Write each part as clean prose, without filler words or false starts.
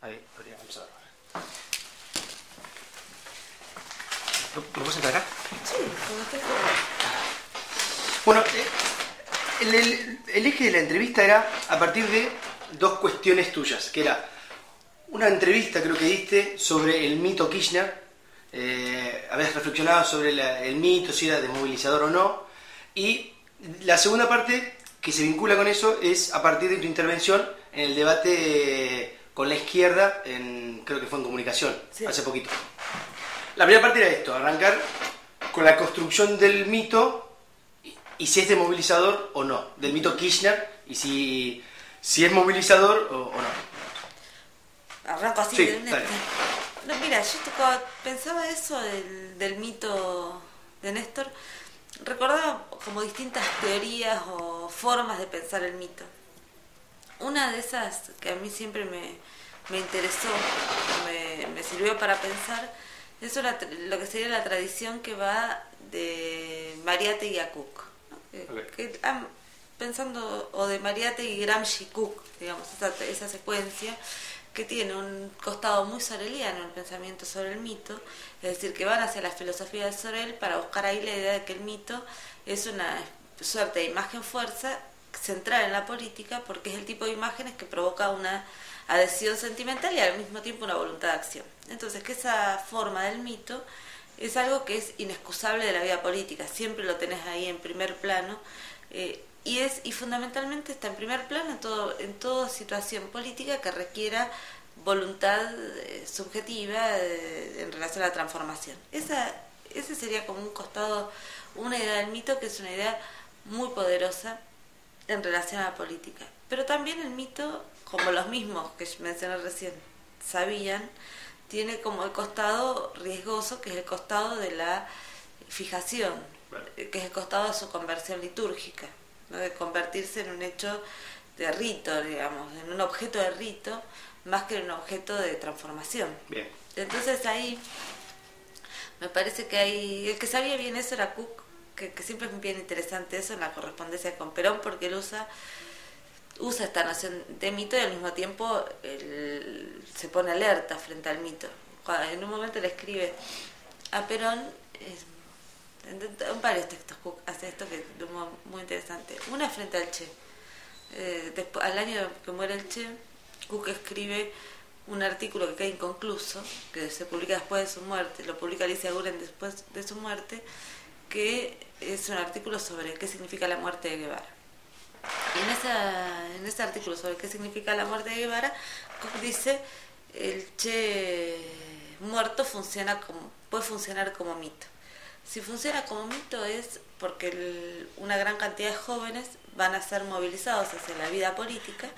Ahí, podríamos a ver. ¿Me puedo sentar acá? Sí, como usted. Bueno, el eje de la entrevista era a partir de dos cuestiones tuyas, que era una entrevista, creo que diste, sobre el mito Kirchner. Habías reflexionado sobre el mito, si era desmovilizador o no. Y la segunda parte, que se vincula con eso, es a partir de tu intervención en el debate con la izquierda, creo que fue en Comunicación, sí, hace poquito. La primera parte era esto, arrancar con la construcción del mito y si es desmovilizador o no, del mito Kirchner, y si es movilizador o no. Arranco así, sí, de una. No, mira, yo cuando pensaba eso del mito de Néstor, recordaba como distintas teorías o formas de pensar el mito. Una de esas que a mí siempre me interesó, me sirvió para pensar, es lo que sería la tradición que va de Mariátegui a Cook, ¿no? Pensando, o de Mariátegui, Gramsci, Cook, digamos, esa secuencia que tiene un costado muy soreliano en el pensamiento sobre el mito, es decir, que van hacia la filosofía de Sorel para buscar ahí la idea de que el mito es una suerte de imagen-fuerza central en la política, porque es el tipo de imágenes que provoca una adhesión sentimental y al mismo tiempo una voluntad de acción. Entonces, que esa forma del mito es algo que es inexcusable de la vida política, siempre lo tenés ahí en primer plano, y fundamentalmente está en primer plano en toda situación política que requiera voluntad subjetiva en relación a la transformación. Ese sería como un costado, una idea del mito que es una idea muy poderosa en relación a la política. Pero también el mito, como los mismos que mencioné recién sabían, tiene como el costado riesgoso, que es el costado de la fijación, que es el costado de su conversión litúrgica, ¿no? De convertirse en un hecho de rito, digamos, en un objeto de rito, más que en un objeto de transformación. Bien. Entonces ahí me parece que el que sabía bien eso era Cook, que siempre es bien interesante eso en la correspondencia con Perón, porque él usa esta noción de mito y al mismo tiempo se pone alerta frente al mito. En un momento le escribe a Perón, en varios textos Cook hace esto que es muy interesante. Una frente al Che. Al año que muere el Che, Cook escribe un artículo que queda inconcluso, que se publica después de su muerte, lo publica Alicia Guren después de su muerte, que es un artículo sobre qué significa la muerte de Guevara. Y en ese artículo sobre qué significa la muerte de Guevara, Cook dice: el Che muerto puede funcionar como mito. Si funciona como mito es porque una gran cantidad de jóvenes van a ser movilizados hacia la vida política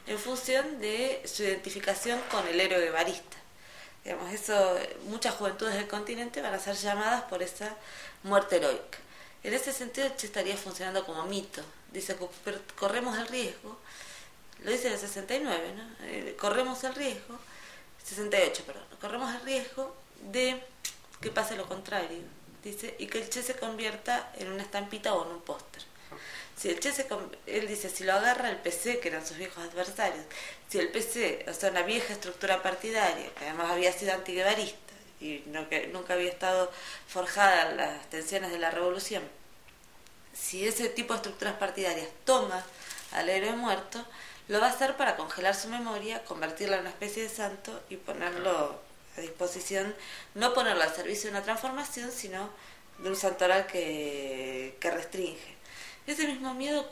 en función de su identificación con el héroe guevarista. Digamos, muchas juventudes del continente van a ser llamadas por esa muerte heroica. En ese sentido, el Che estaría funcionando como mito. Dice, pero corremos el riesgo, lo dice en el 69, ¿no? Corremos el riesgo, 68, perdón, corremos el riesgo de que pase lo contrario, dice, y que el Che se convierta en una estampita o en un póster. Si el Che él dice, si lo agarra el PC, que eran sus viejos adversarios, si el PC, o sea, una vieja estructura partidaria, que además había sido antiguevarista y que nunca había estado forjada en las tensiones de la revolución, si ese tipo de estructuras partidarias toma al héroe muerto, lo va a hacer para congelar su memoria, convertirla en una especie de santo y ponerlo a disposición, no ponerlo al servicio de una transformación, sino de un santoral que restringe. Ese mismo miedo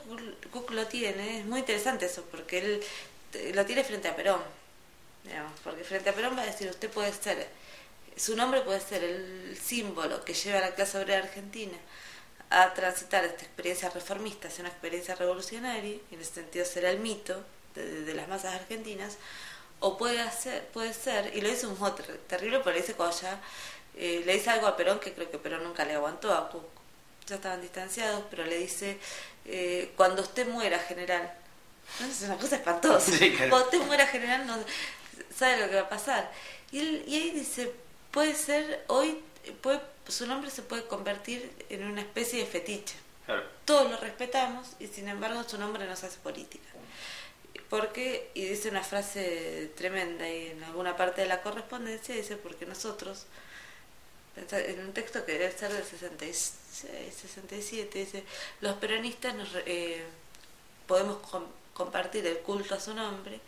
Cook lo tiene, es muy interesante eso, porque él lo tiene frente a Perón, digamos, porque frente a Perón va a decir, usted puede ser, su nombre puede ser el símbolo que lleva a la clase obrera argentina a transitar esta experiencia reformista hacia una experiencia revolucionaria, y en ese sentido será el mito de las masas argentinas, o puede ser, y lo dice un modo terrible, porque le dice cuando ya le dice algo a Perón que creo que Perón nunca le aguantó a Cook, ya estaban distanciados, pero le dice, cuando usted muera, general, ¿no? Es una cosa espantosa, sí, claro. Cuando usted muera, general, no sabe lo que va a pasar, y ahí dice, puede ser, su nombre se puede convertir en una especie de fetiche, claro. Todos lo respetamos y sin embargo su nombre no se hace política. porque, y dice una frase tremenda y en alguna parte de la correspondencia dice, porque nosotros, en un texto que debe ser del 66, 67, dice, los peronistas podemos compartir el culto a su nombre,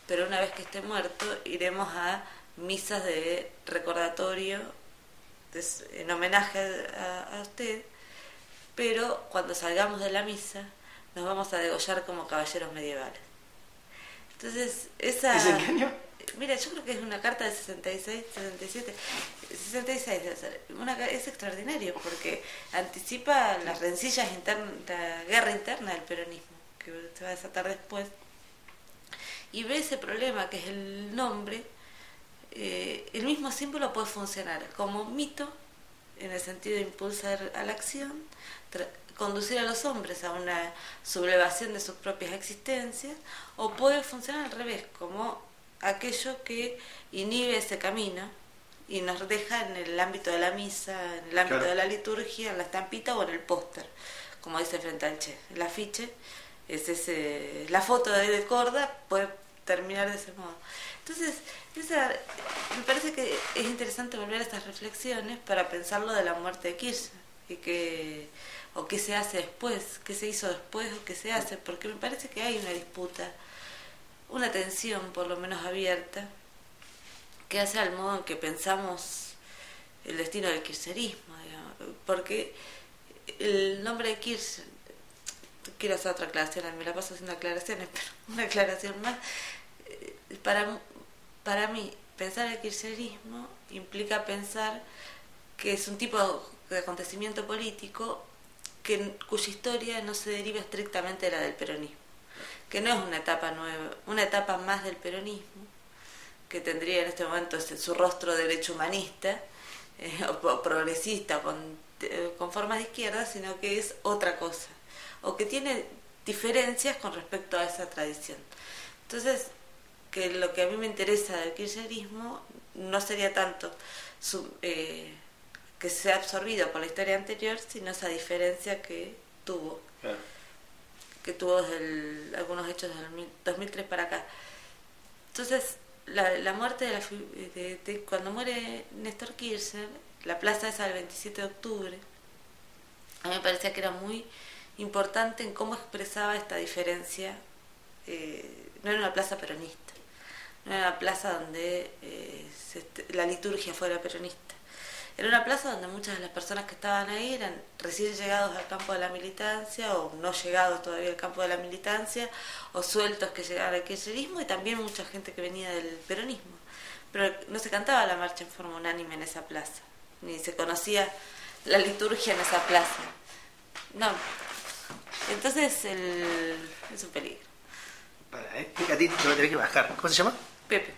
pero una vez que esté muerto iremos a misas de recordatorio en homenaje a usted, pero cuando salgamos de la misa nos vamos a degollar como caballeros medievales. Entonces, esa... ¿Es en qué año? Mira, yo creo que es una carta de 66, 67, 66 debe ser. Es extraordinario porque anticipa las rencillas internas, la guerra interna del peronismo, que se va a desatar después. Y ve ese problema que es el nombre. El mismo símbolo puede funcionar como mito, en el sentido de impulsar a la acción, conducir a los hombres a una sublevación de sus propias existencias, o puede funcionar al revés, como aquello que inhibe ese camino y nos deja en el ámbito de la misa, en el ámbito de la liturgia, en la estampita o en el póster, como dice frente al Che. El afiche es la foto de Corda puede terminar de ese modo. Entonces, me parece que es interesante volver a estas reflexiones para pensar lo de la muerte de Kirchner o qué se hace después, qué se hizo después o qué se hace, porque me parece que hay una disputa, una tensión por lo menos abierta, que hace al modo en que pensamos el destino del kirchnerismo, digamos, porque el nombre de Kirchner, quiero hacer otra aclaración, me la paso haciendo aclaraciones, pero una aclaración más, para mí pensar el kirchnerismo implica pensar que es un tipo de acontecimiento político cuya historia no se deriva estrictamente de la del peronismo, que no es una etapa nueva, una etapa más del peronismo, que tendría en este momento su rostro derecho humanista o progresista con formas de izquierda, sino que es otra cosa, o que tiene diferencias con respecto a esa tradición. Entonces, que lo que a mí me interesa del kirchnerismo no sería tanto que sea absorbido por la historia anterior, sino esa diferencia que tuvo, claro, que tuvo desde algunos hechos del 2003 para acá. Entonces, la muerte cuando muere Néstor Kirchner, la plaza esa del 27 de octubre, a mí me parecía que era muy importante en cómo expresaba esta diferencia. No era una plaza peronista, no era una plaza donde la liturgia fuera peronista. Era una plaza donde muchas de las personas que estaban ahí eran recién llegados al campo de la militancia o no llegados todavía al campo de la militancia o sueltos que llegaban al kirchnerismo, y también mucha gente que venía del peronismo. Pero no se cantaba la marcha en forma unánime en esa plaza, ni se conocía la liturgia en esa plaza. No. Entonces es un peligro. Para, a ti te voy a tener que bajar. ¿Cómo se llama? Pepe,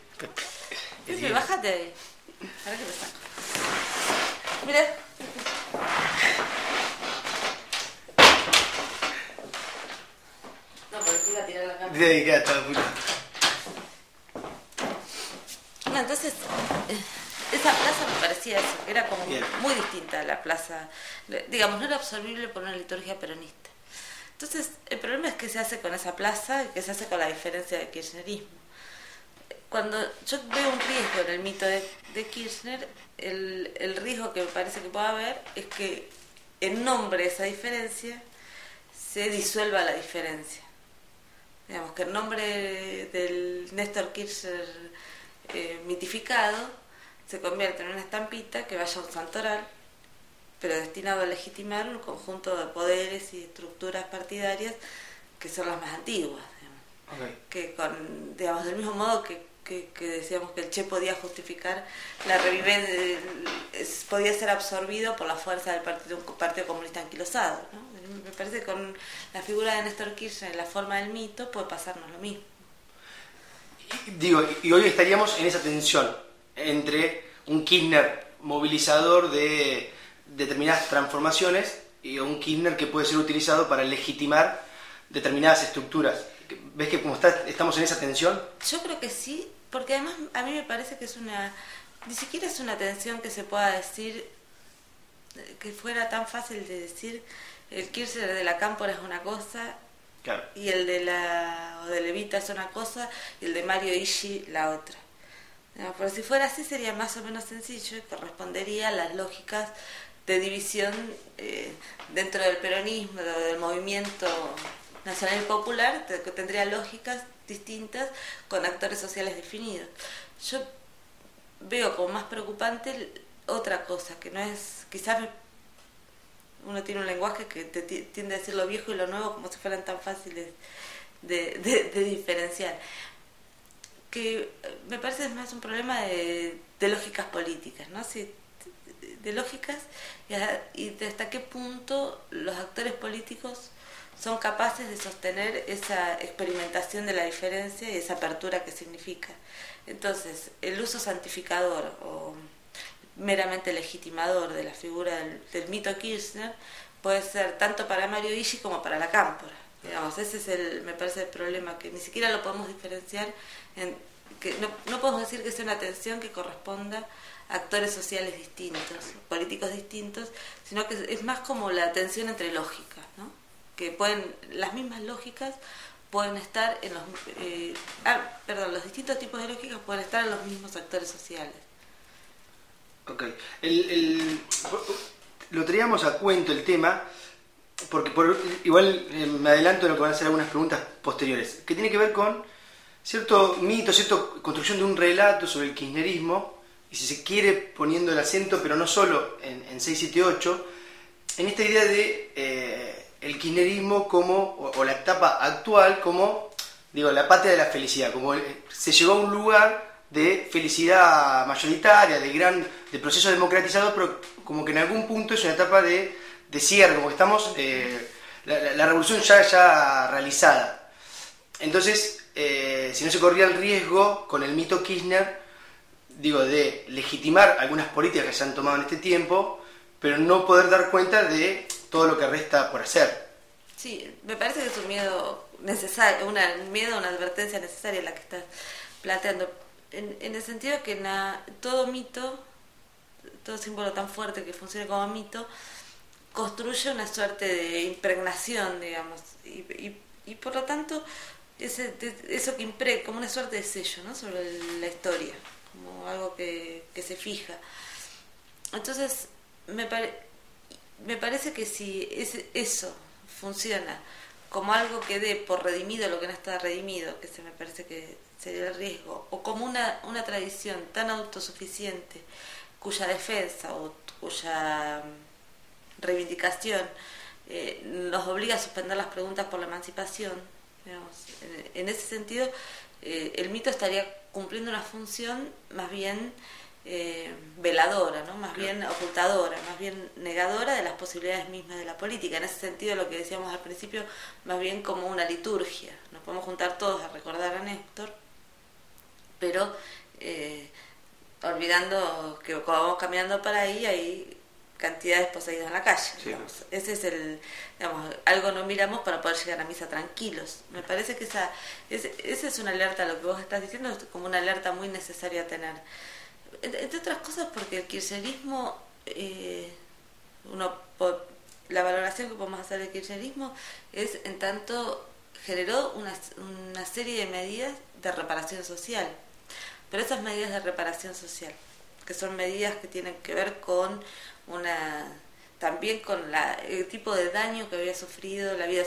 bájate de ahí. Ahora que lo saco. Mira. No, porque te iba a tirar la cámara. Dedicada, no, entonces, esa plaza me parecía eso, que era como muy distinta a la plaza. Digamos, no era absorbible por una liturgia peronista. Entonces, el problema es qué se hace con esa plaza y qué se hace con la diferencia del kirchnerismo. Cuando yo veo un riesgo en el mito de Kirchner, el riesgo que me parece que puede haber es que en nombre de esa diferencia se disuelva la diferencia. Digamos, que en nombre del Néstor Kirchner mitificado se convierte en una estampita que vaya a un santoral, pero destinado a legitimar un conjunto de poderes y estructuras partidarias que son las más antiguas. Digamos. Okay. Que digamos, del mismo modo que decíamos que el Che podía justificar la revivencia, podía ser absorbido por la fuerza del partido comunista anquilosado, ¿no? Me parece que con la figura de Néstor Kirchner en la forma del mito puede pasarnos lo mismo. Y hoy estaríamos en esa tensión entre un Kirchner movilizador de determinadas transformaciones y un Kirchner que puede ser utilizado para legitimar determinadas estructuras. ¿Ves que como estamos en esa tensión? Yo creo que sí, porque además a mí me parece que ni siquiera es una tensión que se pueda decir, que fuera tan fácil de decir, el Kirchner de la Cámpora es una cosa Claro. Y el de Levita es una cosa y el de Mario Ishii la otra. Pero si fuera así sería más o menos sencillo y correspondería a las lógicas de división dentro del peronismo, del movimiento nacional y popular, que tendría lógicas distintas con actores sociales definidos. Yo veo como más preocupante otra cosa, que no es, quizás uno tiene un lenguaje que tiende a decir lo viejo y lo nuevo como si fueran tan fáciles de diferenciar, que me parece más un problema de lógicas políticas, ¿no? Si, de lógicas y de hasta qué punto los actores políticos son capaces de sostener esa experimentación de la diferencia y esa apertura que significa. Entonces, el uso santificador o meramente legitimador de la figura del mito Kirchner puede ser tanto para Mario Ishii como para la Cámpora. Digamos, ese es me parece el problema, que ni siquiera lo podemos diferenciar, que no podemos decir que sea una tensión que corresponda a actores sociales distintos, políticos distintos, sino que es más como la tensión entre lógicas, ¿no? Que las mismas lógicas pueden estar en los distintos tipos de lógicas pueden estar en los mismos actores sociales. Ok. Lo traíamos a cuento el tema, porque igual me adelanto de lo que van a ser algunas preguntas posteriores, que tiene que ver con cierto mito, cierta construcción de un relato sobre el kirchnerismo, y si se quiere poniendo el acento, pero no solo en 678, en esta idea de el kirchnerismo como, o la etapa actual como, digo, la patria de la felicidad, como se llegó a un lugar de felicidad mayoritaria, de proceso democratizado, pero como que en algún punto es una etapa de cierre, como que estamos, la revolución ya realizada. Entonces, si no se corría el riesgo con el mito Kirchner, digo, de legitimar algunas políticas que se han tomado en este tiempo, pero no poder dar cuenta de todo lo que resta por hacer. Sí, me parece que es un miedo necesario, una advertencia necesaria la que estás planteando, en el sentido que todo mito, todo símbolo tan fuerte que funcione como mito, construye una suerte de impregnación, digamos, y por lo tanto eso que impregna, como una suerte de sello, ¿no?, sobre la historia, como algo que se fija. Entonces, me parece que si eso funciona como algo que dé por redimido lo que no está redimido, que me parece que sería el riesgo, o como una tradición tan autosuficiente cuya defensa o cuya reivindicación nos obliga a suspender las preguntas por la emancipación, digamos, en ese sentido el mito estaría cumpliendo una función más bien veladora, ¿no?, más bien ocultadora, más bien negadora de las posibilidades mismas de la política. En ese sentido, lo que decíamos al principio, más bien como una liturgia. Nos podemos juntar todos a recordar a Néstor, pero olvidando que cuando vamos caminando para ahí hay cantidades poseídas en la calle. Sí. Ese es algo no miramos para poder llegar a misa tranquilos. Me parece que esa es una alerta, lo que vos estás diciendo, es como una alerta muy necesaria a tener. Entre otras cosas porque el kirchnerismo, la valoración que podemos hacer del kirchnerismo es en tanto generó una serie de medidas de reparación social, pero esas medidas de reparación social, que son medidas que tienen que ver con también con el tipo de daño que había sufrido la vida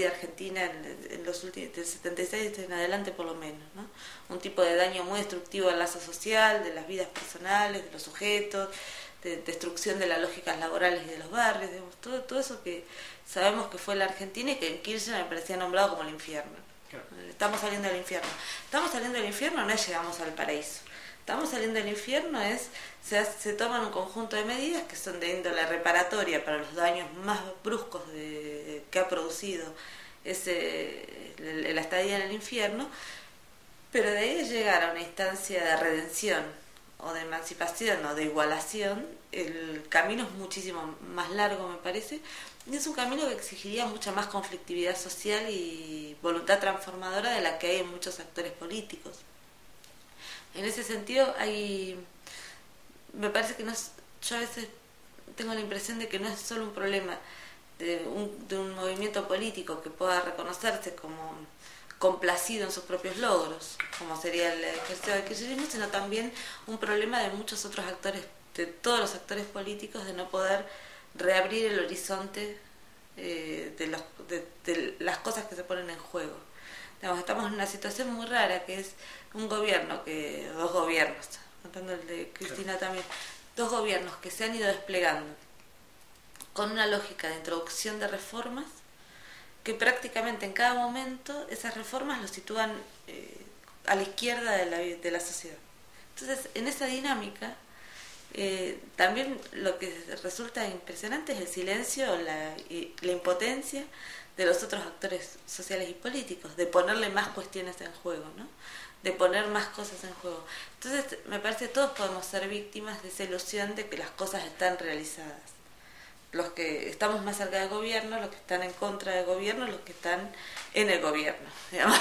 argentina en los últimos, del 76 en adelante por lo menos, ¿no? Un tipo de daño muy destructivo al lazo social, de las vidas personales, de los sujetos, de destrucción de las lógicas laborales y de los barrios, digamos, todo eso que sabemos que fue la Argentina y que en Kirchner me parecía nombrado como el infierno. Claro. Estamos saliendo del infierno. Estamos saliendo del infierno, no es llegamos al paraíso. Estamos saliendo del infierno, se toman un conjunto de medidas que son de índole reparatoria para los daños más bruscos que ha producido la estadía en el infierno, pero de ahí a llegar a una instancia de redención o de emancipación o de igualación, el camino es muchísimo más largo, me parece, y es un camino que exigiría mucha más conflictividad social y voluntad transformadora de la que hay en muchos actores políticos. En ese sentido me parece que yo a veces tengo la impresión de que no es solo un problema de un movimiento político que pueda reconocerse como complacido en sus propios logros, como sería el ejercicio del kirchnerismo, sino también un problema de muchos otros actores, de todos los actores políticos, de no poder reabrir el horizonte de las cosas que se ponen en juego. Digamos, estamos en una situación muy rara, que es un gobierno, dos gobiernos, contando el de Cristina también, dos gobiernos que se han ido desplegando con una lógica de introducción de reformas que prácticamente en cada momento esas reformas lo sitúan a la izquierda de la sociedad. Entonces, en esa dinámica, también lo que resulta impresionante es el silencio, la impotencia de los otros actores sociales y políticos, de ponerle más cuestiones en juego, ¿no? De poner más cosas en juego. Entonces, me parece que todos podemos ser víctimas de esa ilusión de que las cosas están realizadas. Los que estamos más cerca del gobierno, los que están en contra del gobierno, los que están en el gobierno, digamos,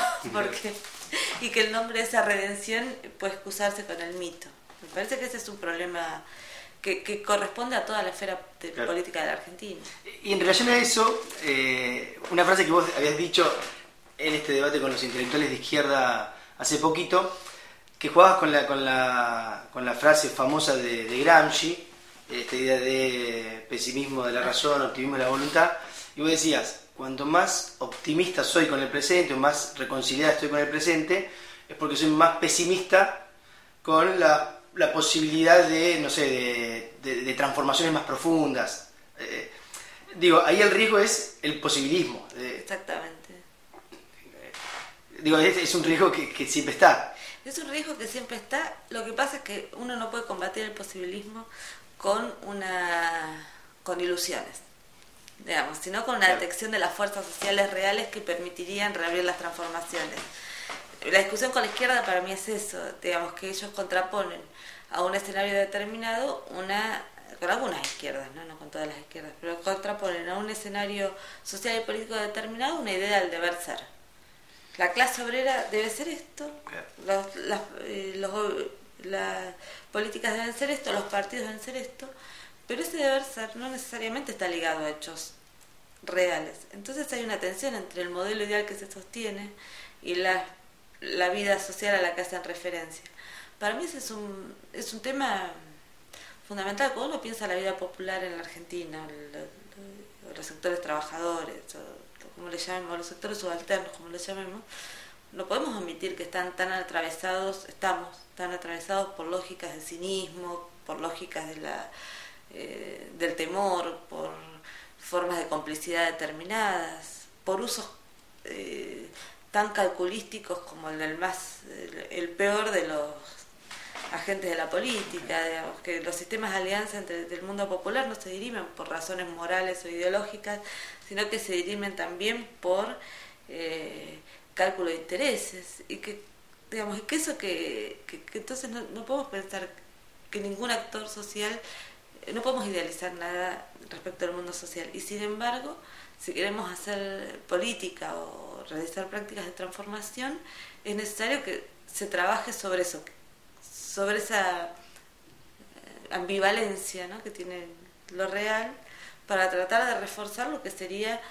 y que el nombre de esa redención puede excusarse con el mito. Me parece que ese es un problema que corresponde a toda la esfera política de la Argentina. Y en relación a eso, una frase que vos habías dicho en este debate con los intelectuales de izquierda hace poquito, que jugabas con la frase famosa de Gramsci, esta idea de pesimismo de la razón, optimismo de la voluntad, y vos decías, cuanto más optimista soy con el presente, o más reconciliada estoy con el presente, es porque soy más pesimista con la posibilidad de, no sé, de transformaciones más profundas. Digo, ahí el riesgo es el posibilismo. Exactamente. Digo, es un riesgo que siempre está. Es un riesgo que siempre está. Lo que pasa es que uno no puede combatir el posibilismo con ilusiones, digamos, sino con una detección de las fuerzas sociales reales que permitirían reabrir las transformaciones. La discusión con la izquierda para mí es eso, digamos, que ellos contraponen a un escenario determinado con algunas izquierdas, no con todas las izquierdas, pero contraponen a un escenario social y político determinado una idea del deber ser. La clase obrera debe ser esto, las políticas deben ser esto, los partidos deben ser esto, pero ese deber ser no necesariamente está ligado a hechos reales. Entonces hay una tensión entre el modelo ideal que se sostiene y la vida social a la que hacen referencia. Para mí ese es un tema fundamental. Cuando uno piensa en la vida popular en la Argentina, los sectores trabajadores, o como le llamemos, los sectores subalternos, como le llamemos, no podemos omitir que estamos tan atravesados por lógicas de cinismo, por lógicas del temor, por formas de complicidad determinadas, por usos tan calculísticos como el peor de los agentes de la política, digamos, que los sistemas de alianza entre el mundo popular no se dirimen por razones morales o ideológicas, sino que se dirimen también por cálculo de intereses, y que digamos que eso que entonces no podemos pensar que ningún actor social, no podemos idealizar nada respecto al mundo social, y sin embargo, si queremos hacer política o realizar prácticas de transformación, es necesario que se trabaje sobre eso, sobre esa ambivalencia, ¿no?, que tiene lo real, para tratar de reforzar lo que sería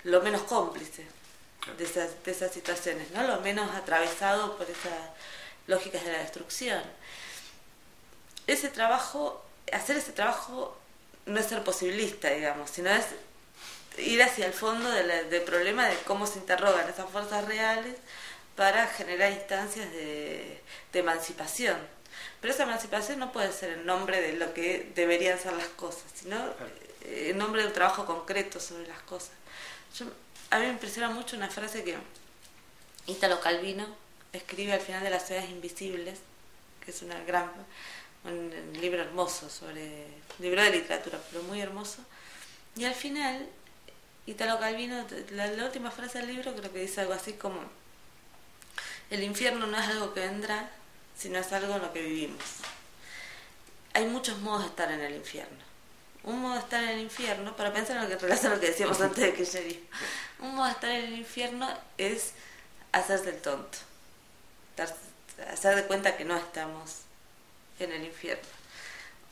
lo menos cómplice de esas situaciones, ¿no?, lo menos atravesado por esas lógicas de la destrucción. Hacer ese trabajo no es ser posibilista, digamos, sino es ir hacia el fondo del problema de cómo se interrogan esas fuerzas reales para generar instancias de emancipación. Pero esa emancipación no puede ser en nombre de lo que deberían ser las cosas, sino en nombre de un trabajo concreto sobre las cosas. A mí me impresiona mucho una frase que Italo Calvino escribe al final de Las ciudades invisibles, que es un libro hermoso, libro de literatura, pero muy hermoso. Y al final, Italo Calvino, la última frase del libro creo que dice algo así como: el infierno no es algo que vendrá, sino es algo en lo que vivimos. Hay muchos modos de estar en el infierno. Un modo de estar en el infierno, para pensar en lo que relaciona lo que decíamos antes de kirchnerismo, un modo de estar en el infierno es hacerse el tonto, hacer de cuenta que no estamos en el infierno.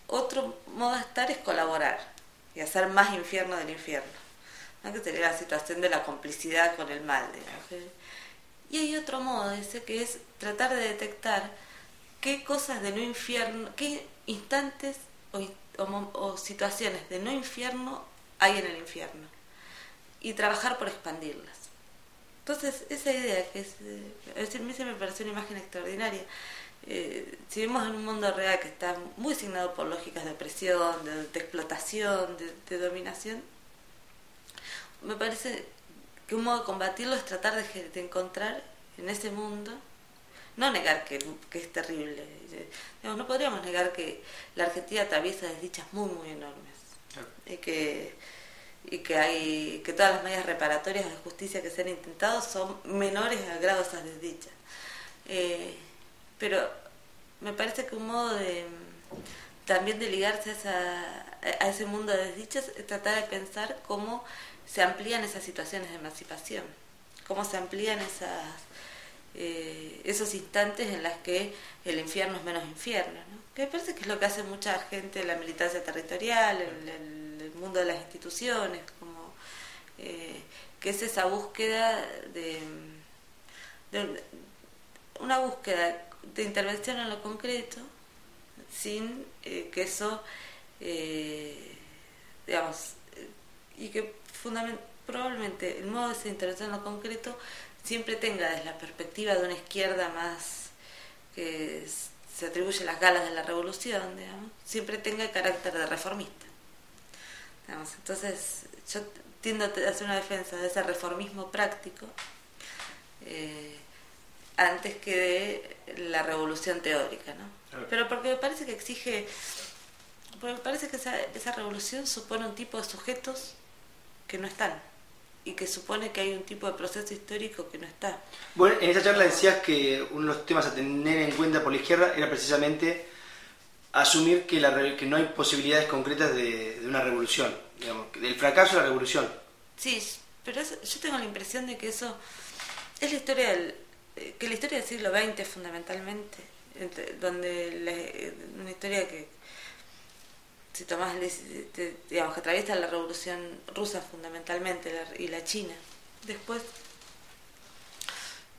Otro modo de estar es colaborar, y hacer más infierno del infierno, ¿no? Que sería la situación de la complicidad con el mal, digamos. Y hay otro modo, ese que es tratar de detectar qué cosas de no infierno, qué instantes o situaciones de no infierno hay en el infierno, y trabajar por expandirlas. Entonces, esa idea que a mí se me pareció una imagen extraordinaria. Si vivimos en un mundo real que está muy signado por lógicas de opresión, de explotación, de dominación, me parece que un modo de combatirlo es tratar de encontrar en ese mundo, no negar que es terrible. Digamos, no podríamos negar que la Argentina atraviesa desdichas muy, muy enormes. Claro. Y que todas las medidas reparatorias de justicia que se han intentado son menores al grado de esas desdichas. Pero me parece que un modo también de ligarse a ese mundo de desdichas es tratar de pensar cómo se amplían esas situaciones de emancipación, cómo se amplían esos instantes en las que el infierno es menos infierno, ¿no? Que me parece que es lo que hace mucha gente en la militancia territorial, en el mundo de las instituciones, como que es esa búsqueda de una búsqueda de intervención en lo concreto sin que eso digamos, y que probablemente el modo de esa intervención en lo concreto siempre tenga desde la perspectiva de una izquierda más que se atribuye las galas de la revolución, digamos, siempre tenga el carácter de reformista, digamos. Entonces yo tiendo a hacer una defensa de ese reformismo práctico antes que de la revolución teórica, ¿no? Pero porque me parece que esa revolución supone un tipo de sujetos que no están, y que supone que hay un tipo de proceso histórico que no está. Bueno, en esa charla decías que uno de los temas a tener en cuenta por la izquierda era precisamente asumir que no hay posibilidades concretas de una revolución, digamos, del fracaso de la revolución. Sí, pero yo tengo la impresión de que eso es la historia que la historia del siglo XX fundamentalmente, donde una historia que, si tomás, digamos, que atraviesa la revolución rusa fundamentalmente y la china, después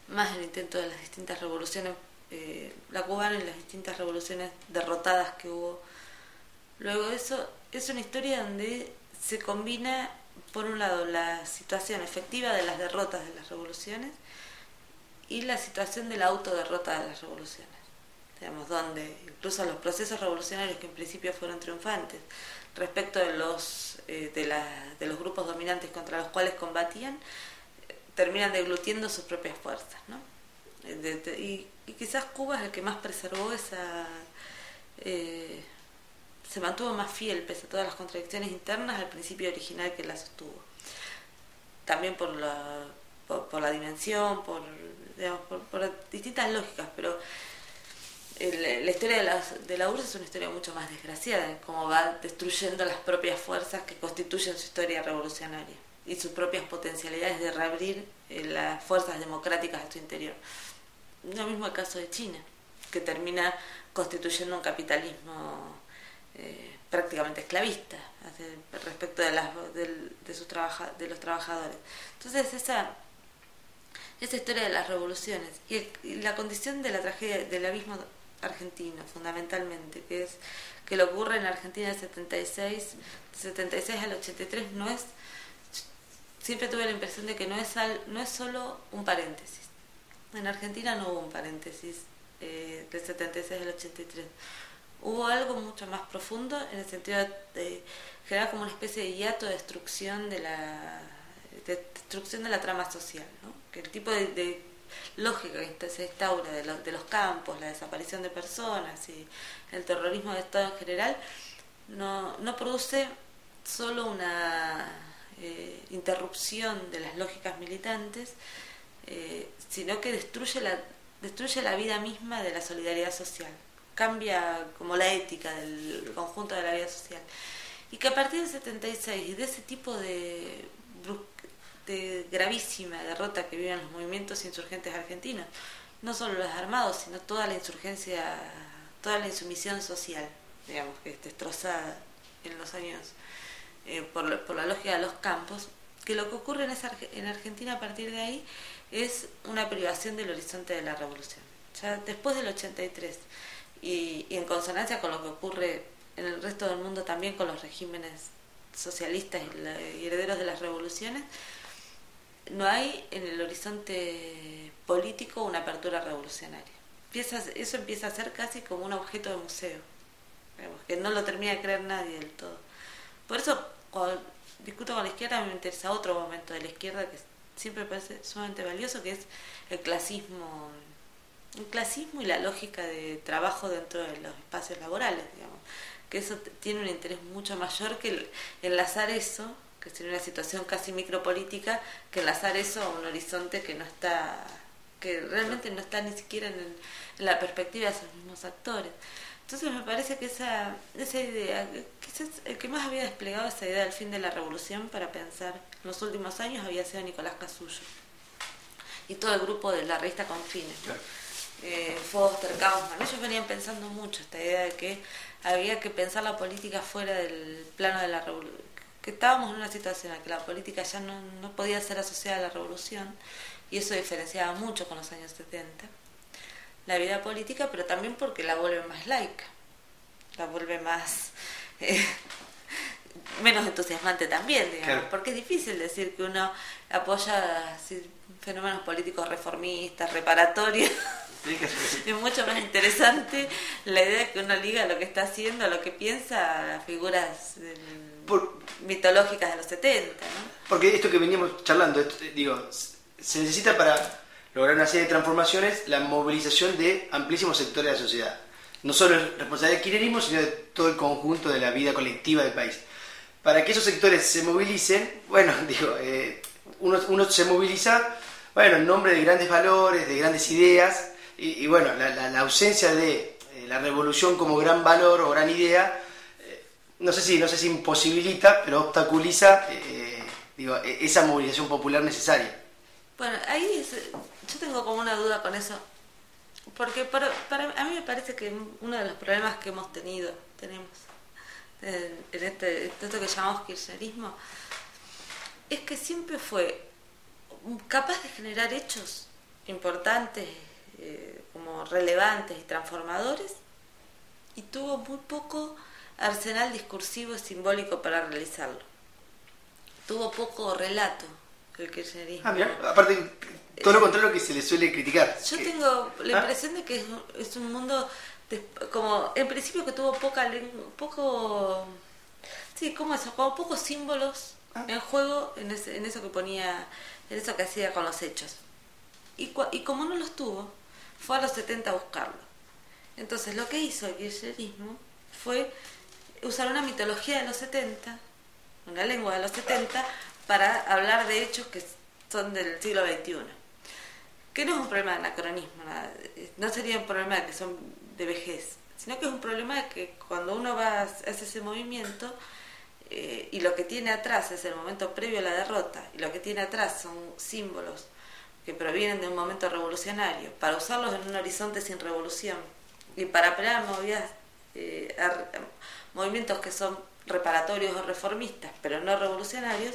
más el intento de las distintas revoluciones, la cubana y las distintas revoluciones derrotadas que hubo. Luego eso es una historia donde se combina, por un lado, la situación efectiva de las derrotas de las revoluciones y la situación de la autoderrota de las revoluciones, digamos, donde incluso los procesos revolucionarios que en principio fueron triunfantes respecto de los grupos dominantes contra los cuales combatían, terminan deglutiendo sus propias fuerzas, ¿no? Y quizás Cuba es el que más preservó se mantuvo más fiel pese a todas las contradicciones internas al principio original que la sostuvo, también por la dimensión, por distintas lógicas, pero la historia de la URSS es una historia mucho más desgraciada, en cómo va destruyendo las propias fuerzas que constituyen su historia revolucionaria y sus propias potencialidades de reabrir las fuerzas democráticas a su interior. Lo mismo el caso de China, que termina constituyendo un capitalismo prácticamente esclavista respecto de los trabajadores. Entonces esa historia de las revoluciones y la condición de la tragedia del abismo argentino fundamentalmente, que es que lo que ocurre en Argentina del 76 al 83 no es, siempre tuve la impresión de que no es solo un paréntesis. En Argentina no hubo un paréntesis del 76 al 83. Hubo algo mucho más profundo en el sentido de generar como una especie de hiato de destrucción de la trama social, ¿no? Que el tipo de lógica que se instaura de los campos, la desaparición de personas y el terrorismo de Estado en general no produce solo una interrupción de las lógicas militantes, sino que destruye la vida misma de la solidaridad social, cambia como la ética del conjunto de la vida social, y que a partir del 76 y de ese tipo de gravísima derrota que viven los movimientos insurgentes argentinos, no solo los armados, sino toda la insurgencia, toda la insumisión social, digamos, que es destrozada en los años por la lógica de los campos, que lo que ocurre en Argentina a partir de ahí es una privación del horizonte de la revolución. Ya después del 83 y en consonancia con lo que ocurre en el resto del mundo también con los regímenes socialistas y herederos de las revoluciones, no hay en el horizonte político una apertura revolucionaria. Eso empieza a ser casi como un objeto de museo, digamos, que no lo termina de creer nadie del todo. Por eso, cuando discuto con la izquierda, me interesa otro momento de la izquierda que siempre me parece sumamente valioso, que es el clasismo y la lógica de trabajo dentro de los espacios laborales, digamos, que eso tiene un interés mucho mayor que enlazar eso, que sería una situación casi micropolítica, que enlazar eso a un horizonte que no está, que realmente no está ni siquiera en la perspectiva de esos mismos actores. Entonces me parece que esa idea, quizás el que más había desplegado esa idea del fin de la revolución para pensar en los últimos años había sido Nicolás Casullo y todo el grupo de la revista Confines, ¿no? Foster, Kaufman, ellos venían pensando mucho esta idea de que había que pensar la política fuera del plano de la revolución, que estábamos en una situación en la que la política ya no podía ser asociada a la revolución, y eso diferenciaba mucho con los años 70 la vida política, pero también porque la vuelve más laica, la vuelve más menos entusiasmante también, digamos, claro. Porque es difícil decir que uno apoya así, fenómenos políticos reformistas, reparatorios. Es mucho más interesante la idea de que uno liga lo que está haciendo, a lo que piensa, a las figuras mitológicas de los 70, ¿no? Porque esto que veníamos charlando, se necesita para lograr una serie de transformaciones la movilización de amplísimos sectores de la sociedad. No solo es responsabilidad del kirchnerismo, sino de todo el conjunto de la vida colectiva del país. Para que esos sectores se movilicen, uno se moviliza, en nombre de grandes valores, de grandes ideas, y la ausencia de la revolución como gran valor o gran idea, no sé si imposibilita, pero obstaculiza esa movilización popular necesaria. Bueno, yo tengo como una duda con eso, porque a mí me parece que uno de los problemas que tenemos en esto que llamamos kirchnerismo, es que siempre fue capaz de generar hechos importantes, como relevantes y transformadores, y tuvo muy poco arsenal discursivo y simbólico para realizarlo. Tuvo poco relato el kirchnerismo. Mira, aparte, todo lo contrario que se le suele criticar. Yo tengo la impresión de que es un mundo como en principio que tuvo como pocos símbolos en juego en eso que ponía, en eso que hacía con los hechos. Y como no los tuvo, fue a los 70 a buscarlo. Entonces lo que hizo el kirchnerismo fue usar una mitología de los 70, una lengua de los 70, para hablar de hechos que son del siglo XXI. Que no es un problema de anacronismo, no sería un problema de que son de vejez, sino que es un problema de que cuando uno hace ese movimiento, y lo que tiene atrás es el momento previo a la derrota, y lo que tiene atrás son símbolos que provienen de un momento revolucionario, para usarlos en un horizonte sin revolución, y para apelar a movimientos que son reparatorios o reformistas, pero no revolucionarios,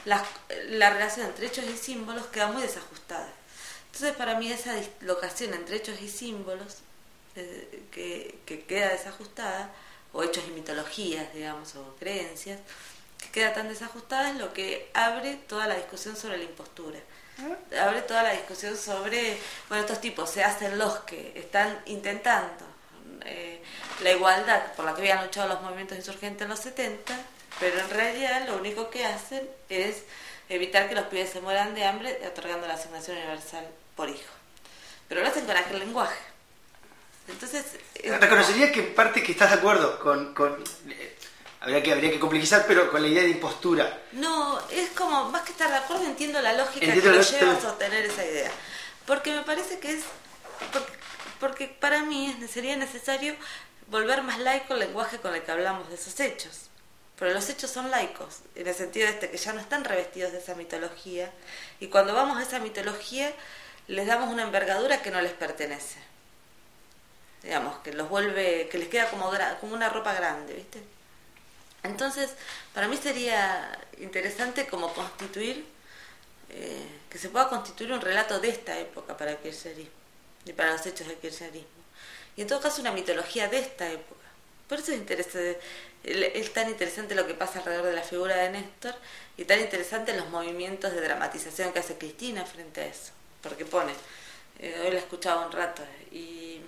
la relación entre hechos y símbolos queda muy desajustada. Entonces, para mí, esa dislocación entre hechos y símbolos que queda desajustada, o hechos y mitologías, digamos, o creencias, que queda tan desajustada, es lo que abre toda la discusión sobre la impostura. Abre toda la discusión sobre, estos tipos se hacen los que están intentando la igualdad por la que habían luchado los movimientos insurgentes en los 70, pero en realidad lo único que hacen es evitar que los pibes se mueran de hambre otorgando la asignación universal por hijo. Pero lo hacen con aquel lenguaje. Entonces, reconocería que en parte que estás de acuerdo con habría que complejizar, pero con la idea de impostura. No, es como, más que estar de acuerdo, entiendo la lógica que lo lleva a sostener esa idea. Porque me parece que porque para mí sería necesario volver más laico el lenguaje con el que hablamos de esos hechos. Pero los hechos son laicos, en el sentido que ya no están revestidos de esa mitología, y cuando vamos a esa mitología les damos una envergadura que no les pertenece. Digamos, que los vuelve, que les queda como una ropa grande, ¿viste? Entonces, para mí sería interesante como constituir, que se pueda constituir un relato de esta época para el kirchnerismo y para los hechos del kirchnerismo. Y en todo caso una mitología de esta época. Por eso es tan interesante lo que pasa alrededor de la figura de Néstor y tan interesante los movimientos de dramatización que hace Cristina frente a eso. Porque pone, hoy la escuchaba un rato y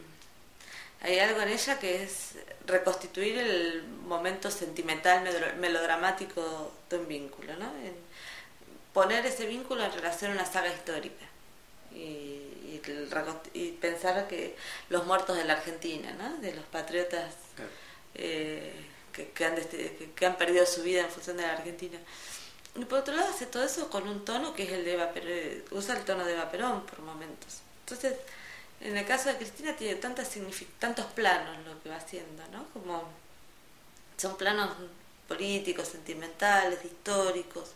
hay algo en ella que es reconstituir el momento sentimental, melodramático de un vínculo, ¿no? Poner ese vínculo en relación a una saga histórica y pensar que los muertos de la Argentina, ¿no? De los patriotas que han perdido su vida en función de la Argentina. Y por otro lado hace todo eso con un tono que es el de Eva Perón, usa el tono de Eva Perón por momentos. Entonces, en el caso de Cristina tiene tantos planos lo que va haciendo, ¿no? Como son planos políticos, sentimentales, históricos,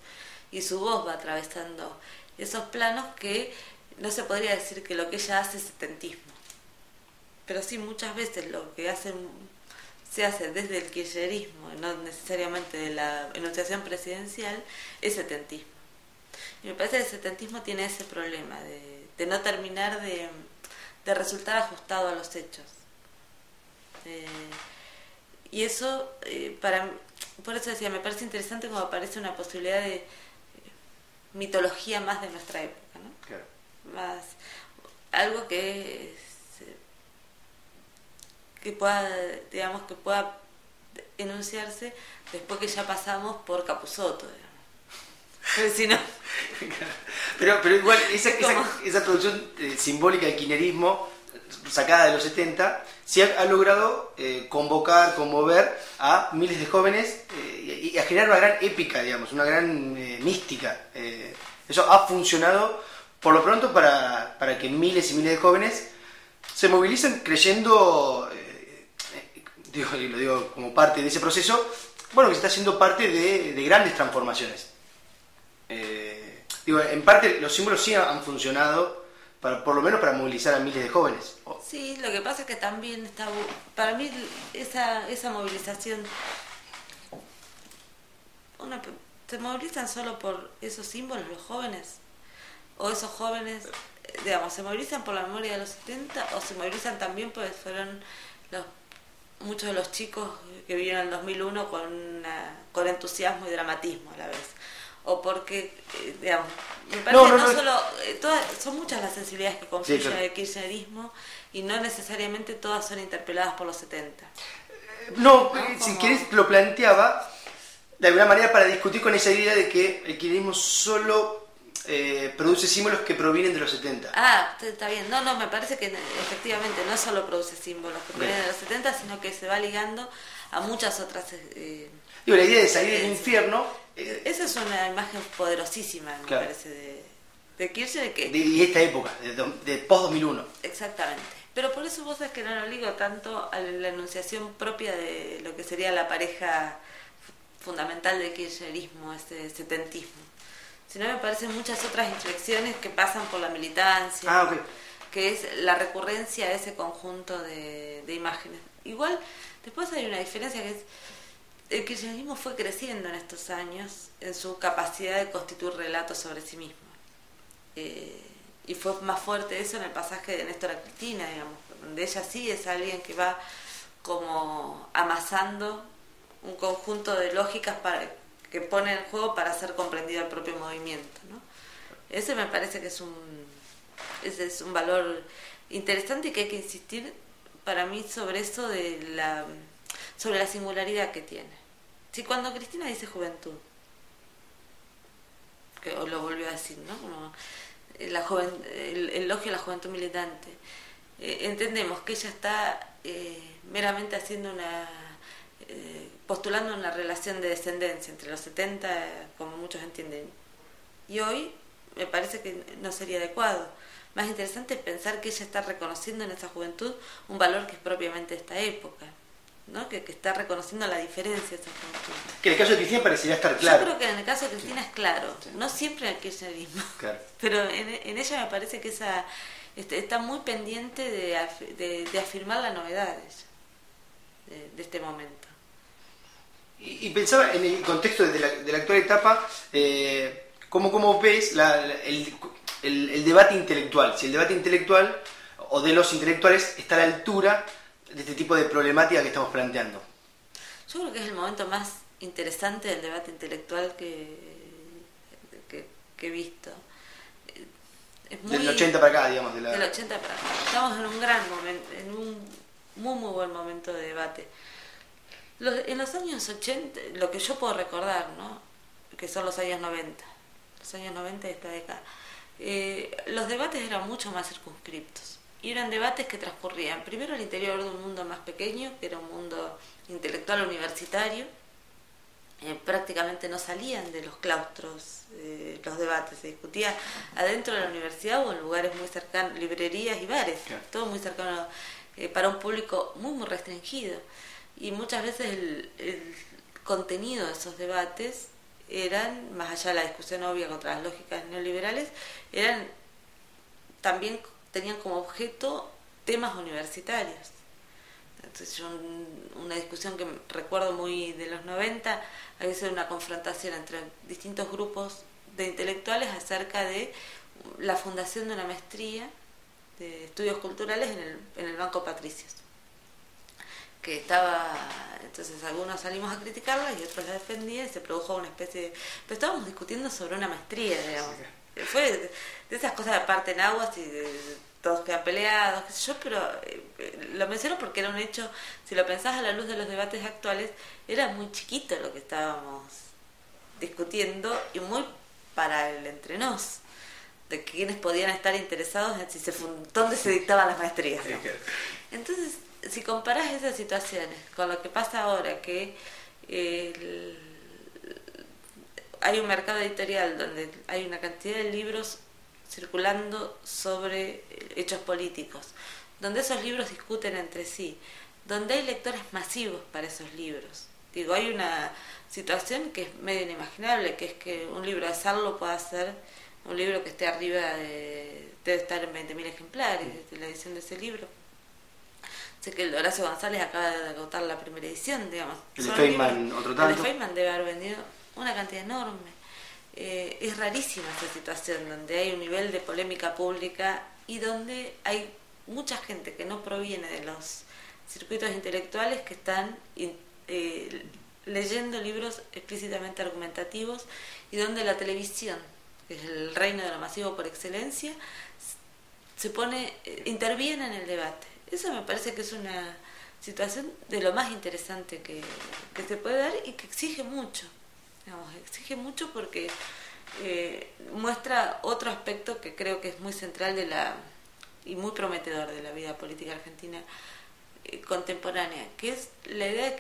y su voz va atravesando esos planos que no se podría decir que lo que ella hace es setentismo, pero sí muchas veces lo que se hace desde el kirchnerismo, no necesariamente de la enunciación presidencial, es setentismo. Y me parece que el setentismo tiene ese problema de no terminar de resultar ajustado a los hechos. Y eso, por eso decía, me parece interesante como aparece una posibilidad de mitología más de nuestra época, ¿no? Claro. Más algo que pueda, digamos, que pueda enunciarse después que ya pasamos por Capusotto, digamos. Pero si no... pero igual esa producción simbólica del kirchnerismo sacada de los 70 sí ha logrado convocar, conmover a miles de jóvenes y a generar una gran épica, digamos, una gran mística. Eso ha funcionado por lo pronto para que miles y miles de jóvenes se movilicen creyendo, lo digo como parte de ese proceso, bueno, que se está haciendo parte de grandes transformaciones. En parte los símbolos sí han funcionado, por lo menos para movilizar a miles de jóvenes. Sí, lo que pasa es que también para mí esa movilización, ¿se movilizan solo por esos símbolos los jóvenes? ¿O esos jóvenes, digamos, se movilizan por la memoria de los 70 o se movilizan también porque fueron muchos de los chicos que vivieron en el 2001 con entusiasmo y dramatismo a la vez? O porque, digamos, me parece que solo, son muchas las sensibilidades que confluyen el kirchnerismo y no necesariamente todas son interpeladas por los 70. Si querés lo planteaba de alguna manera para discutir con esa idea de que el kirchnerismo solo produce símbolos que provienen de los 70. Está bien. No, me parece que efectivamente no solo produce símbolos que provienen de los 70, sino que se va ligando a muchas otras... la idea de salir del infierno... esa es una imagen poderosísima, me parece, de Kirchner. Y esta época, de post-2001. Exactamente. Pero por eso vos sabés que no lo ligo tanto a la enunciación propia de lo que sería la pareja fundamental del kirchnerismo, ese setentismo. Sino me parecen muchas otras inflexiones que pasan por la militancia, que es la recurrencia de ese conjunto de imágenes. Igual, después hay una diferencia que es el kirchnerismo fue creciendo en estos años en su capacidad de constituir relatos sobre sí mismo. Y fue más fuerte eso en el pasaje de Néstor a Cristina, digamos, donde ella sí es alguien que va como amasando un conjunto de lógicas que pone en juego para hacer comprendido el propio movimiento, ¿no? Ese me parece que ese es un valor interesante y que hay que insistir para mí sobre eso sobre la singularidad que tiene. Si cuando Cristina dice juventud, que lo volvió a decir, ¿no? Como el elogio a la juventud militante, entendemos que ella está meramente haciendo postulando una relación de descendencia entre los 70, como muchos entienden, y hoy me parece que no sería adecuado. Más interesante es pensar que ella está reconociendo en esa juventud un valor que es propiamente de esta época, ¿no? Que está reconociendo la diferencia de esa juventud. Que en el caso de Cristina parecería estar claro. Yo creo que en el caso de Cristina es claro, no siempre en el kirchnerismo, pero en ella me parece que está muy pendiente de afirmar la novedad de este momento. Y pensaba en el contexto de la actual etapa, ¿cómo ves el debate intelectual? Si el debate intelectual o de los intelectuales está a la altura de este tipo de problemática que estamos planteando. Yo creo que es el momento más interesante del debate intelectual que he visto. Es muy, del 80 para acá, digamos. Del 80 para acá. Estamos en un gran momento, en un muy buen momento de debate. En los años 80, lo que yo puedo recordar, ¿no? Que son los años 90. Los años 90 de esta década. Los debates eran mucho más circunscriptos. Y eran debates que transcurrían primero al interior de un mundo más pequeño, que era un mundo intelectual universitario. Prácticamente no salían de los claustros los debates, se discutía adentro de la universidad o en lugares muy cercanos, librerías y bares, claro. Todo muy cercano para un público muy restringido. Y muchas veces el contenido de esos debates eran, más allá de la discusión obvia contra las lógicas neoliberales, también tenían como objeto temas universitarios. Entonces, una discusión que recuerdo muy de los 90, había sido una confrontación entre distintos grupos de intelectuales acerca de la fundación de una maestría de estudios culturales en el Banco Patricios. Que estaba, entonces algunos salimos a criticarla y otros la defendían y se produjo una especie de... Pero estábamos discutiendo sobre una maestría, digamos. Fue de esas cosas de parte en aguas y todos quedan peleados, qué sé yo, pero lo menciono porque era un hecho, si lo pensás a la luz de los debates actuales, era muy chiquito lo que estábamos discutiendo y muy para el entre nos, de quienes podían estar interesados en dónde se dictaban las maestrías, ¿no? Entonces, si comparás esas situaciones con lo que pasa ahora, que hay un mercado editorial donde hay una cantidad de libros circulando sobre hechos políticos, donde esos libros discuten entre sí, donde hay lectores masivos para esos libros. Digo, hay una situación que es medio inimaginable, que es que un libro de Sarlo pueda ser un libro que esté arriba debe estar en 20.000 ejemplares de la edición de ese libro. Sé que el de Horacio González acaba de agotar la primera edición, digamos. El de Feynman, otro tanto. El de Feynman debe haber vendido una cantidad enorme. Es rarísima esta situación donde hay un nivel de polémica pública y donde hay mucha gente que no proviene de los circuitos intelectuales que están leyendo libros explícitamente argumentativos y donde la televisión, que es el reino de lo masivo por excelencia, interviene en el debate. Eso me parece que es una situación de lo más interesante que se puede dar y que exige mucho. Digamos, exige mucho porque muestra otro aspecto que creo que es muy central y muy prometedor de la vida política argentina contemporánea, que es la idea de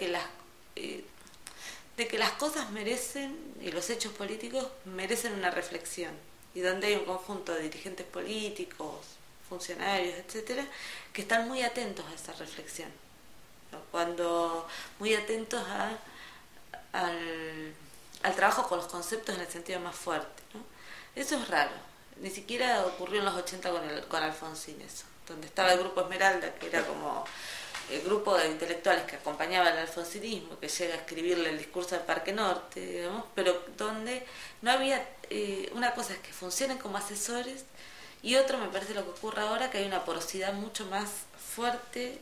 que las cosas merecen, y los hechos políticos merecen una reflexión, y donde hay un conjunto de dirigentes políticos, funcionarios, etcétera, que están muy atentos a esa reflexión, ¿no? Muy atentos al trabajo con los conceptos en el sentido más fuerte, ¿no? Eso es raro, ni siquiera ocurrió en los 80 con Alfonsín eso, donde estaba el grupo Esmeralda, que era como el grupo de intelectuales que acompañaba al alfonsinismo, que llega a escribirle el discurso del Parque Norte, digamos, pero donde no había, una cosa es que funcionen como asesores, y otro me parece lo que ocurre ahora, que hay una porosidad mucho más fuerte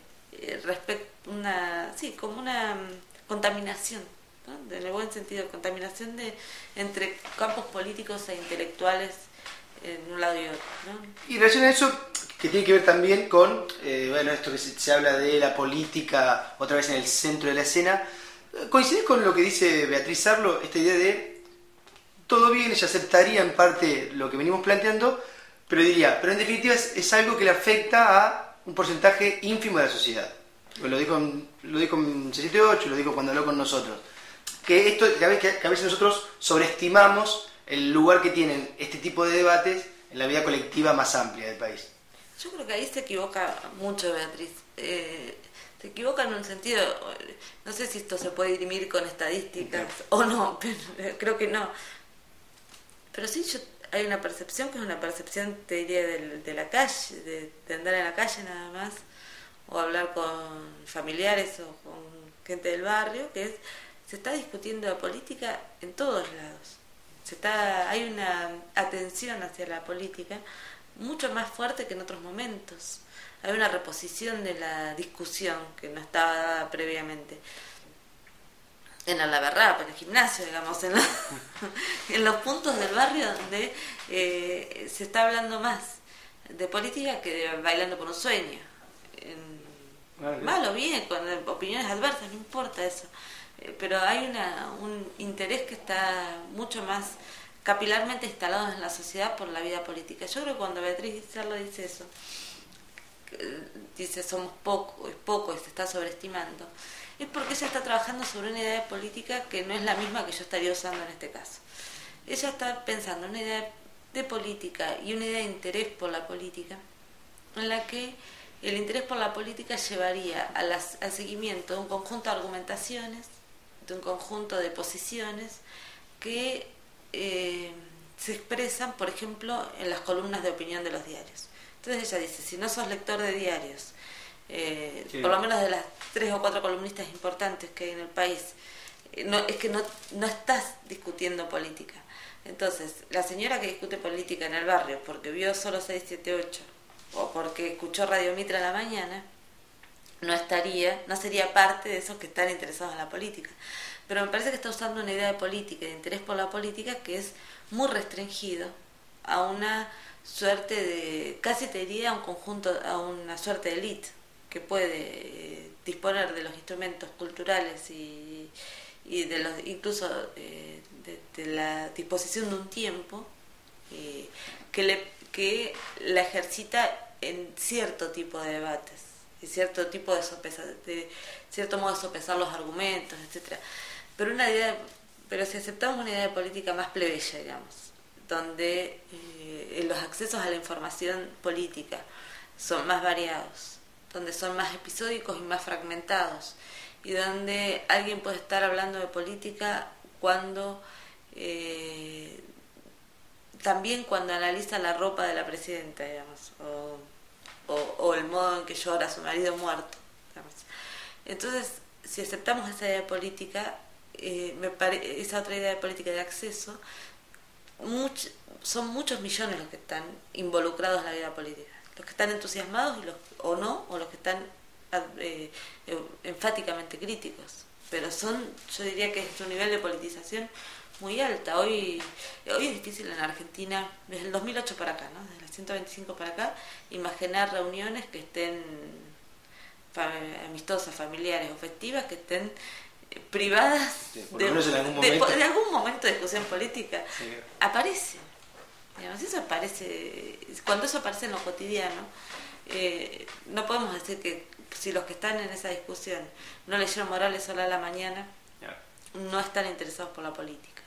como una contaminación, ¿no? En el buen sentido, contaminación entre campos políticos e intelectuales en un lado y otro, ¿no? Y en relación a eso, que tiene que ver también con esto que se habla de la política otra vez en el centro de la escena, ¿coincide con lo que dice Beatriz Sarlo, esta idea de todo bien, ella aceptaría en parte lo que venimos planteando, pero en definitiva es algo que le afecta a un porcentaje ínfimo de la sociedad? Lo dijo en C78, lo dijo cuando habló con nosotros, que a veces nosotros sobreestimamos el lugar que tienen este tipo de debates en la vida colectiva más amplia del país. Yo creo que ahí se equivoca mucho Beatriz. Se equivoca en un sentido, no sé si esto se puede dirimir con estadísticas o no, pero creo que no. Pero sí, hay una percepción que es una percepción, te diría, de la calle, de andar en la calle nada más, o hablar con familiares o con gente del barrio, que es se está discutiendo la política en todos lados. Hay una atención hacia la política mucho más fuerte que en otros momentos. Hay una reposición de la discusión que no estaba dada previamente. En la barrapa, en el gimnasio, digamos, en los puntos del barrio donde se está hablando más de política que de bailando por un sueño. Mal o bien, con opiniones adversas, no importa eso. Pero hay un interés que está mucho más capilarmente instalado en la sociedad por la vida política. Yo creo que cuando Beatriz Cerlo dice eso, dice somos poco, es poco y se está sobreestimando, es porque ella está trabajando sobre una idea de política que no es la misma que yo estaría usando en este caso. Ella está pensando en una idea de política y una idea de interés por la política, en la que el interés por la política llevaría al seguimiento de un conjunto de argumentaciones, de un conjunto de posiciones que se expresan, por ejemplo, en las columnas de opinión de los diarios. Entonces ella dice, si no sos lector de diarios, sí, por lo menos de las 3 o 4 columnistas importantes que hay en el país, es que no estás discutiendo política. Entonces, la señora que discute política en el barrio porque vio solo 678 o porque escuchó Radio Mitra en la mañana, no sería parte de esos que están interesados en la política. Pero me parece que está usando una idea de política y de interés por la política que es muy restringido a una suerte de, casi te diría a una suerte de élite que puede disponer de los instrumentos culturales y de los incluso de la disposición de un tiempo que la ejercita en cierto tipo de debates y cierto tipo de cierto modo de sopesar los argumentos, etcétera. Pero si aceptamos una idea de política más plebeya, digamos, donde los accesos a la información política son más variados, donde son más episódicos y más fragmentados, y donde alguien puede estar hablando de política también cuando analiza la ropa de la presidenta, digamos, o el modo en que llora su marido muerto, digamos. Entonces, si aceptamos esa idea de política, esa otra idea de política de acceso, son muchos millones los que están involucrados en la vida política, los que están entusiasmados o los que están enfáticamente críticos, pero yo diría que es un nivel de politización muy alta. Hoy es difícil en Argentina, desde el 2008 para acá, ¿no? Desde el 125 para acá, imaginar reuniones que estén amistosas, familiares o festivas, que estén privadas de algún momento de discusión política. Sí. Aparece, digamos, eso aparece. Cuando eso aparece en lo cotidiano, no podemos decir que si los que están en esa discusión no leyeron Morales sola a la mañana, no están interesados por la política.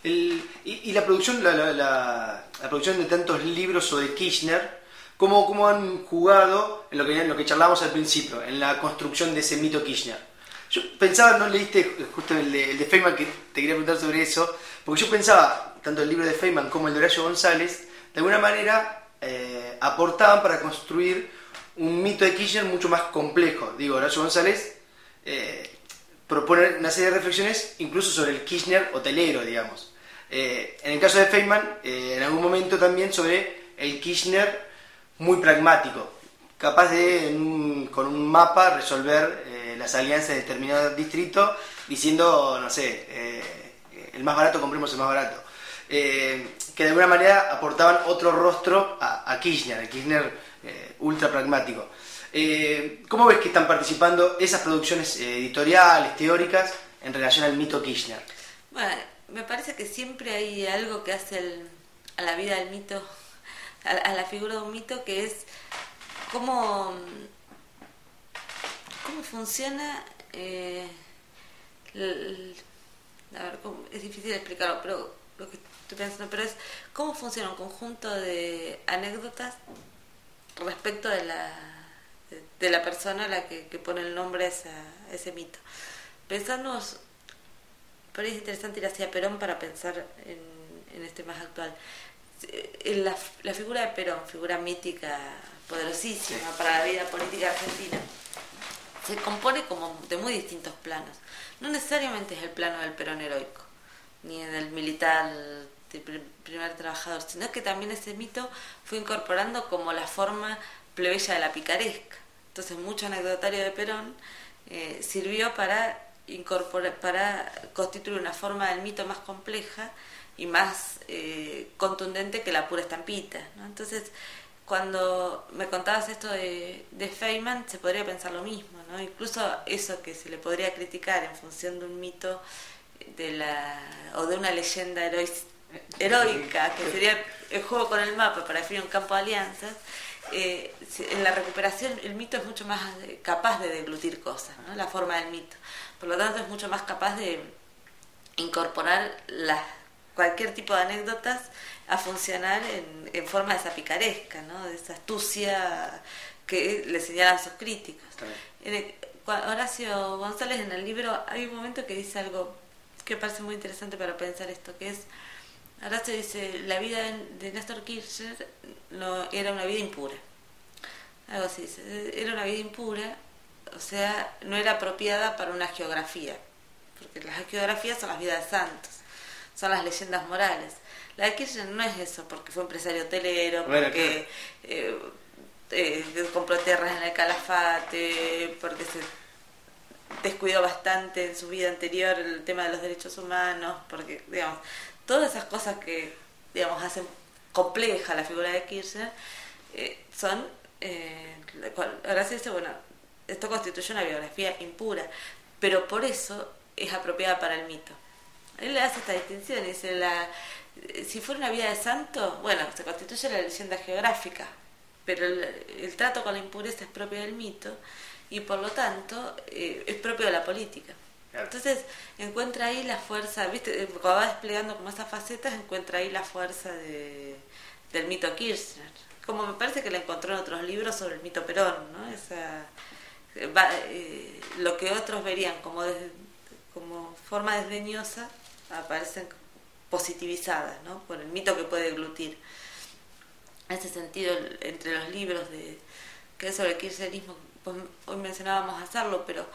Y la producción la producción de tantos libros sobre Kirchner, ¿cómo han jugado en lo que charlábamos al principio, en la construcción de ese mito Kirchner? Yo pensaba, no leíste justo el de Feynman, que te quería preguntar sobre eso, porque yo pensaba, tanto el libro de Feynman como el de Horacio González, de alguna manera aportaban para construir un mito de Kirchner mucho más complejo. Digo, Horacio González propone una serie de reflexiones incluso sobre el Kirchner hotelero, digamos. En el caso de Feynman, en algún momento también sobre el Kirchner muy pragmático, capaz de con un mapa resolver las alianzas de determinado distrito diciendo, no sé, el más barato, compremos el más barato, que de alguna manera aportaban otro rostro a Kirchner, el Kirchner ultra pragmático. ¿Cómo ves que están participando esas producciones editoriales, teóricas, en relación al mito Kirchner? Bueno, me parece que siempre hay algo que hace a la vida del mito, a la figura de un mito, que es cómo funciona. A ver, es difícil explicarlo, pero lo que estoy pensando, pero es cómo funciona un conjunto de anécdotas respecto de la persona a la que pone el nombre a ese mito. Pensamos, por ahí es interesante ir hacia Perón para pensar en este más actual. La figura de Perón, figura mítica, poderosísima para la vida política argentina, se compone como de muy distintos planos. No necesariamente es el plano del Perón heroico, ni del militar, del primer trabajador, sino que también ese mito fue incorporando como la forma plebeya de la picaresca. Entonces mucho anecdotario de Perón sirvió para constituir una forma del mito más compleja y más contundente que la pura estampita, ¿no? Entonces, cuando me contabas esto de Feynman, se podría pensar lo mismo, ¿no? Incluso eso que se le podría criticar en función de un mito o de una leyenda heroica, que sería el juego con el mapa para definir un campo de alianzas. En la recuperación el mito es mucho más capaz de deglutir cosas, ¿no? La forma del mito, por lo tanto es mucho más capaz de incorporar cualquier tipo de anécdotas a funcionar en forma de esa picaresca, ¿no? De esa astucia que le señalan sus críticos. Horacio González en el libro hay un momento que dice algo que me parece muy interesante para pensar esto, que es, Horacio dice, la vida de Néstor Kirchner no era una vida impura, algo así dice, era una vida impura, o sea, no era apropiada para una geografía, porque las geografías son las vidas de santos, son las leyendas morales. La de Kirchner no es eso, porque fue empresario hotelero, porque compró tierras en el Calafate, porque se descuidó bastante en su vida anterior el tema de los derechos humanos, porque, digamos, todas esas cosas que, digamos, hacen compleja la figura de Kirchner, son, ahora se dice, bueno, esto constituye una biografía impura, pero por eso es apropiada para el mito. Él le hace esta distinción, dice, si fuera una vida de santo, bueno, se constituye la leyenda geográfica, pero el trato con la impureza es propio del mito y por lo tanto es propio de la política. Claro. Entonces encuentra ahí la fuerza, ¿viste? Cuando va desplegando como esas facetas, encuentra ahí la fuerza del mito Kirchner, como me parece que la encontró en otros libros sobre el mito Perón, ¿no? Lo que otros verían como forma desdeñosa aparecen positivizadas, ¿no? Por el mito que puede deglutir. En ese sentido, entre los libros que es sobre el kirchnerismo, pues hoy mencionábamos hacerlo, pero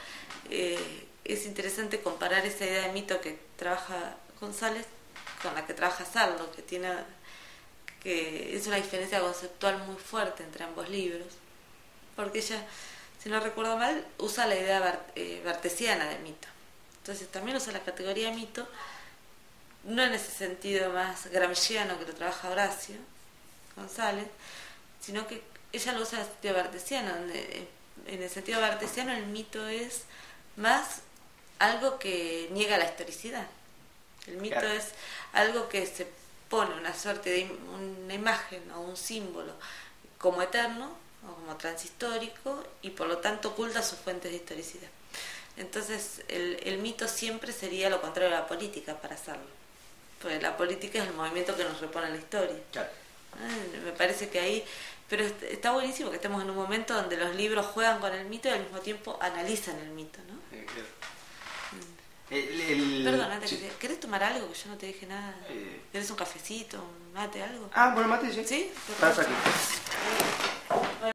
es interesante comparar esa idea de mito que trabaja González con la que trabaja Saldo, que es una diferencia conceptual muy fuerte entre ambos libros, porque ella, si no recuerdo mal, usa la idea bartesiana de mito. Entonces también usa la categoría mito, no en ese sentido más gramsciano que lo trabaja Horacio González, sino que ella lo usa en el sentido bartesiano, donde en el sentido bartesiano el mito es más algo que niega la historicidad. El mito claro. Es algo que se pone una suerte de una imagen o un símbolo como eterno o como transhistórico y por lo tanto oculta sus fuentes de historicidad. Entonces el mito siempre sería lo contrario a la política para hacerlo, porque la política es el movimiento que nos repone la historia. Claro. Me parece que ahí, pero está buenísimo que estemos en un momento donde los libros juegan con el mito y al mismo tiempo analizan el mito, ¿no? Claro. Perdón, antes sí. ¿Querés tomar algo? Que yo no te dije nada. ¿Querés un cafecito, un mate, algo? Bueno, mate, sí. ¿Sí? Pasa aquí.